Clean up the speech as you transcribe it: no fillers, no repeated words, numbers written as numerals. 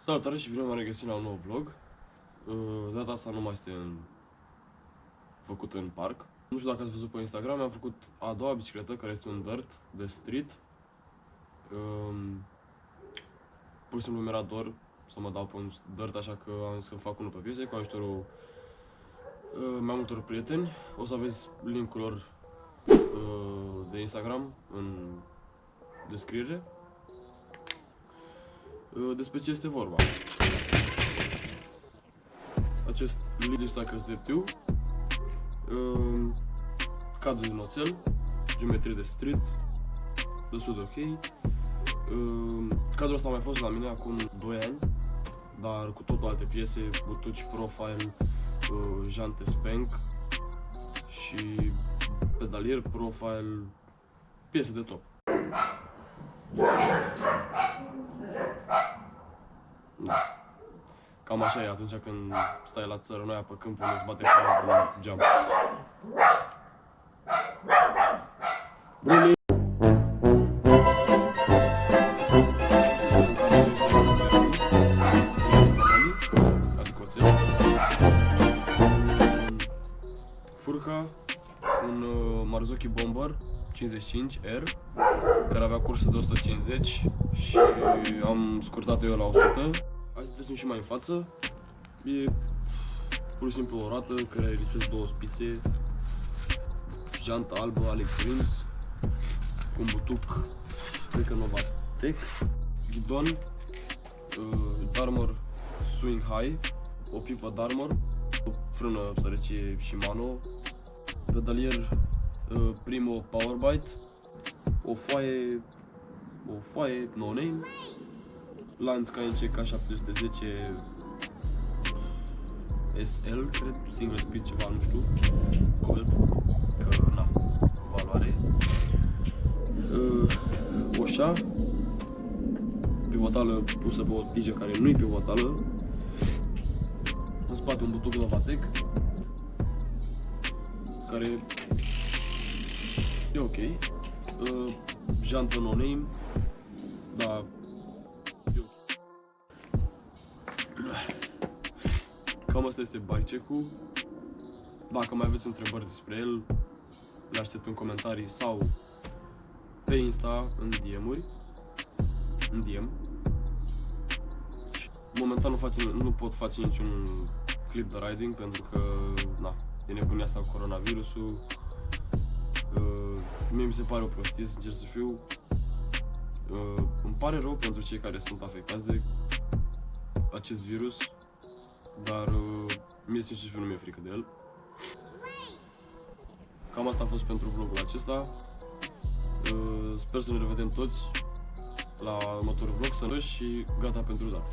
Salutare și bine m-am regăsit la un nou vlog. Data asta nu mai este făcut în parc. Nu știu dacă ați văzut pe Instagram, am făcut a doua bicicletă, care este un dirt de street. Pur și simplu mi-era dor să mă dau pe un dirt, așa că am zis că fac unul pe piese cu ajutorul mai multor prieteni. O să aveți link-ul lor de Instagram în descriere. Despre ce este vorba? Acest Little Cycles de piu, cadru din oțel, geometrie de street, destul de ok. Cadrul ăsta a mai fost la mine acum 2 ani, dar cu totul alte piese, butuci, profile, jante spank și pedalier, profile, piese de top. Da. Cam așa e atunci când stai la țărănoaia pe câmp unde îți bate foamea pe geam. Bruni! Adică oțel. Furca, un Marzocchi Bomber 55R, care avea cursă de 150 și am scurtat-o eu la 100. Hai să trecem și mai în față. E pur și simplu o roată care lipsesc două spițe, jantă albă Alex Rims, cu un butuc, cred că Novatec, ghidon, Darmor Swing High, o pipă Darmor, o frână sărăcie Shimano, pedalier Primo Powerbite, o foaie no name, lanț KNC K710 SL, cred, single speed ceva, nu știu, gold, că na, valoare. Oșa, pivotală pusă pe o tijă care nu-i pivotală, în spate un butuc Novatec, care e ok, jantă no name, dar cam asta este bike-check-ul. Dacă mai aveți întrebări despre el, le aștept în comentarii sau pe Insta în DM-uri. În DM. Momentan nu pot face niciun clip de riding pentru că na, e nebunia asta cu coronavirusul. Mie mi se pare o prostie, sincer să fiu. Îmi pare rău pentru cei care sunt afectați de acest virus, dar mie sincer să fiu nu mi-e frică de el. Cam asta a fost pentru vlogul acesta. Sper să ne revedem toți la următorul vlog, sănătoși și gata pentru data.